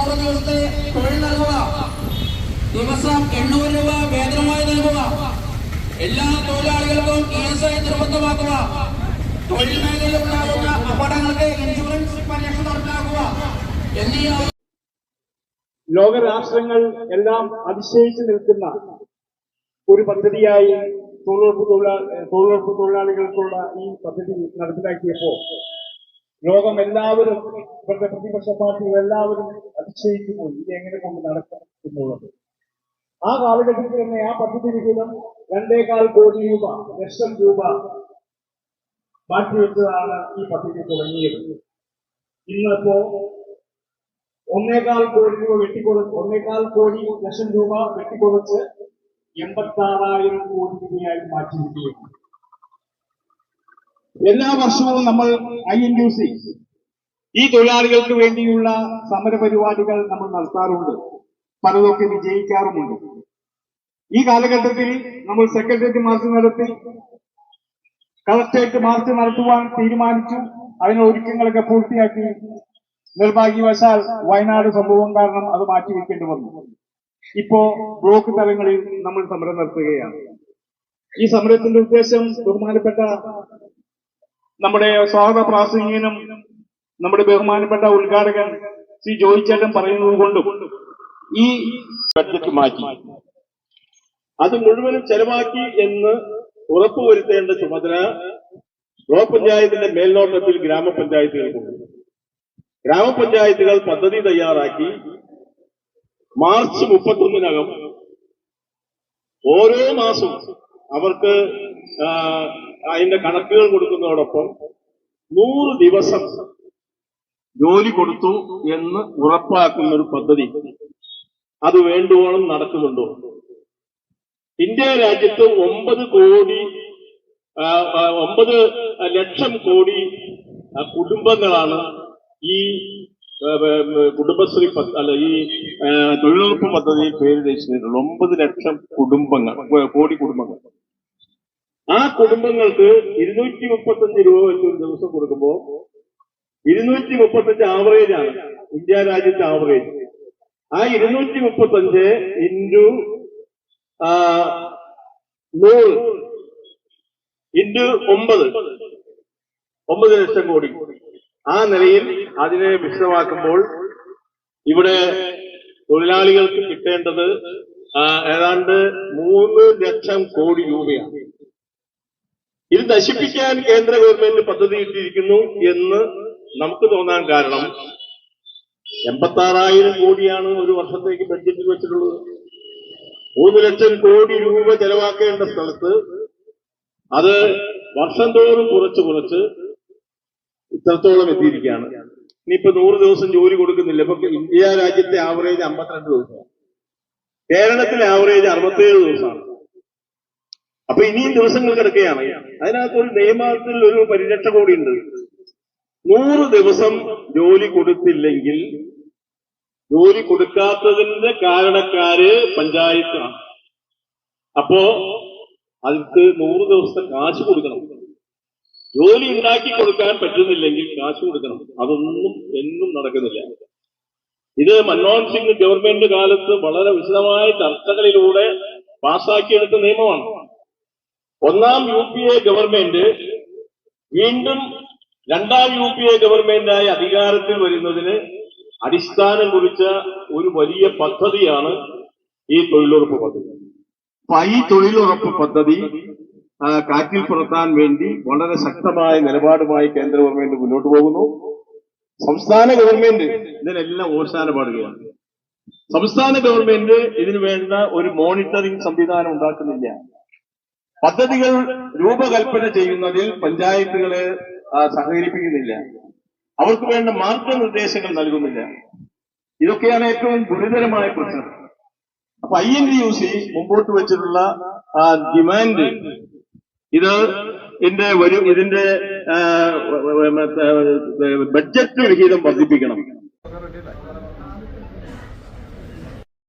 100 ദിവസത്തെ തൊഴിൽ നൽകുക, ദിവസം 800 രൂപ വേതനമായി നൽകുക, എല്ലാ തൊഴിലാളികൾക്കും ESI നിർബന്ധമാക്കുക, തൊഴിൽ മേഖലയിൽ ഉണ്ടാകുന്ന അപകടങ്ങൾക്ക് ഇൻഷുറൻസ് പരിരക്ഷ നടപ്പിലാക്കുക എന്നീ ലോകരാഷ്ട്രങ്ങൾ എല്ലാം അതിശയിച്ചു നിൽക്കുന്ന ഒരു പദ്ധതിയായി തൊഴിലുറപ്പ് തൊഴിലാളികൾക്കുള്ള ഈ പദ്ധതി നടപ്പിലാക്കിയപ്പോൾ ലോകം എല്ലാവരും, ഇവരുടെ പ്രതിപക്ഷ പാർട്ടികൾ എല്ലാവരും അതിശയിക്കുന്നു ഇത് എങ്ങനെ കൊണ്ട് നടക്കും എന്നുള്ളത്. ആ കാലഘട്ടത്തിൽ തന്നെ ആ പദ്ധതി വിഹിതം 2.25 കോടി ലക്ഷം രൂപ മാറ്റിവെച്ചതാണ് ഈ പദ്ധതി തുടങ്ങിയത്. ഇന്നിപ്പോ 1.25 കോടി രൂപ 1.25 കോടി ലക്ഷം രൂപ വെട്ടിക്കുറച്ച് 86,000 കോടി രൂപയായി മാറ്റിയിരിക്കുകയാണ്. എല്ലാ വർഷവും നമ്മൾ INTUC ഈ തൊഴിലാളികൾക്ക് വേണ്ടിയുള്ള സമരപരിപാടികൾ നമ്മൾ നടത്താറുണ്ട്, പലതൊക്കെ വിജയിക്കാറുമുണ്ട്. ഈ കാലഘട്ടത്തിൽ നമ്മൾ സെക്രട്ടേറിയറ്റ് മാർച്ച് നടത്തി, കളക്ടറേറ്റ് മാർച്ച് നടത്തുവാൻ തീരുമാനിച്ചു. അതിന് ഒരുക്കങ്ങളൊക്കെ പൂർത്തിയാക്കി. നിർഭാഗ്യവശാൽ വയനാട് സംഭവം കാരണം അത് മാറ്റിവെക്കേണ്ടി വന്നു. ഇപ്പോ ബ്ലോക്ക് തലങ്ങളിൽ നമ്മൾ സമരം നടത്തുകയാണ്. ഈ സമരത്തിന്റെ ഉദ്ദേശം ബഹുമാനപ്പെട്ട നമ്മുടെ സ്വാഗത പ്രാസംഗികനും നമ്മുടെ ബഹുമാനപ്പെട്ട ഉദ്ഘാടകൻ ശ്രീ ജോയിച്ചേട്ടൻ പറയുന്നത് കൊണ്ടും ഈ ബഡ്ജറ്റ് മാറ്റി അത് മുഴുവനും ചെലവാക്കി എന്ന് ഉറപ്പുവരുത്തേണ്ട ചുമതല ബ്ലോക്ക് പഞ്ചായത്തിന്റെ മേൽനോട്ടത്തിൽ ഗ്രാമപഞ്ചായത്തുകൾക്കുണ്ട്. ഗ്രാമപഞ്ചായത്തുകൾ പദ്ധതി തയ്യാറാക്കി മാർച്ച് 31-നകം ഓരോ മാസവും അവർക്ക് അതിന്റെ കണക്കുകൾ കൊടുക്കുന്നതോടൊപ്പം 100 ദിവസം ജോലി കൊടുത്തു എന്ന് ഉറപ്പാക്കുന്ന ഒരു പദ്ധതി അത് വേണ്ടുവോളം നടക്കുന്നുണ്ടോ? ഇന്ത്യ രാജ്യത്ത് 9 ലക്ഷം കോടി കുടുംബങ്ങളാണ് ഈ കുടുംബശ്രീ ഈ തൊഴിലുറപ്പ് പദ്ധതിയിൽ പേര് രജിച്ചിട്ടുള്ളത്. 9 ലക്ഷം കോടി കുടുംബങ്ങൾ. ആ കുടുംബങ്ങൾക്ക് 235 രൂപ വെച്ച് ഒരു ദിവസം കൊടുക്കുമ്പോൾ 235 ആവറേജ് ആണ് ഇന്ത്യ രാജ്യത്തെ ആവറേജ്. ആ 235 ഇൻറ്റു 100 ഇൻറ്റു 9 ലക്ഷം കോടി. ആ നിലയിൽ അതിനെ വിശദമാക്കുമ്പോൾ ഇവിടെ തൊഴിലാളികൾക്ക് കിട്ടേണ്ടത് ഏതാണ്ട് 3 ലക്ഷം കോടി രൂപയാണ്. ഇത് നശിപ്പിക്കാൻ കേന്ദ്ര ഗവൺമെന്റ് പദ്ധതി ഇട്ടിരിക്കുന്നു എന്ന് നമുക്ക് തോന്നാൻ കാരണം 86,000 കോടിയാണ് ഒരു വർഷത്തേക്ക് ബഡ്ജറ്റിൽ വെച്ചിട്ടുള്ളത്. 3 ലക്ഷം കോടി രൂപ ചെലവാക്കേണ്ട സ്ഥലത്ത് അത് വർഷം തോറും കുറച്ച് ഇത്രത്തോളം എത്തിയിരിക്കുകയാണ്. ഇനിയിപ്പോ 100 ദിവസം ജോലി കൊടുക്കുന്നില്ല. ഇപ്പൊ ഇന്ത്യ രാജ്യത്തെ ആവറേജ് 52 ദിവസമാണ്, കേരളത്തിലെ ആവറേജ് 67 ദിവസമാണ്. അപ്പൊ ഇനിയും ദിവസങ്ങൾ കിടക്കുകയാണ്. അതിനകത്ത് ഒരു നിയമത്തിൽ ഒരു പരിരക്ഷ കൂടി ഉണ്ട്. 100 ദിവസം ജോലി കൊടുത്തില്ലെങ്കിൽ ജോലി കൊടുക്കാത്തതിന്റെ കാരണക്കാര് പഞ്ചായത്താണ്. അപ്പോ അതിക്ക് 100 ദിവസത്തെ കാശ് കൊടുക്കണം. ജോലി ഉണ്ടാക്കി കൊടുക്കാൻ പറ്റുന്നില്ലെങ്കിൽ കാശ് കൊടുക്കണം. അതൊന്നും എന്നും നടക്കുന്നില്ല. ഇത് മൻമോഹൻ സിംഗ് ഗവൺമെന്റ് കാലത്ത് വളരെ വിശദമായ ചർച്ചകളിലൂടെ പാസാക്കിയെടുത്ത നിയമമാണ്. 1ാം UPA ഗവൺമെന്റ് വീണ്ടും 2ാം UPA ഗവൺമെന്റായി അധികാരത്തിൽ വരുന്നതിന് അടിസ്ഥാനം കുറിച്ച ഒരു വലിയ പദ്ധതിയാണ് ഈ തൊഴിലുറപ്പ് പദ്ധതി. അപ്പൊ ഈ തൊഴിലുറപ്പ് പദ്ധതി കാറ്റിൽ പുറത്താൻ വേണ്ടി വളരെ ശക്തമായ നിലപാടുമായി കേന്ദ്ര ഗവൺമെന്റ് മുന്നോട്ട് പോകുന്നു. സംസ്ഥാന ഗവൺമെന്റ് ഇതിനെല്ലാം ഓശാന പാടുകയാണ്. സംസ്ഥാന ഗവൺമെന്റ് ഇതിനു വേണ്ട ഒരു മോണിറ്ററിംഗ് സംവിധാനം ഉണ്ടാക്കുന്നില്ല. പദ്ധതികൾ രൂപകൽപ്പന ചെയ്യുന്നതിൽ പഞ്ചായത്തുകളെ സഹകരിപ്പിക്കുന്നില്ല. അവർക്ക് വേണ്ട മാർഗനിർദ്ദേശങ്ങൾ നൽകുന്നില്ല. ഇതൊക്കെയാണ് ഏറ്റവും ഗുരുതരമായ പ്രശ്നം. അപ്പൊ INTUC മുമ്പോട്ട് വെച്ചിട്ടുള്ള ഡിമാൻഡ് ഇതിന്റെ ബഡ്ജറ്റ് വിഹിതം വർദ്ധിപ്പിക്കണം.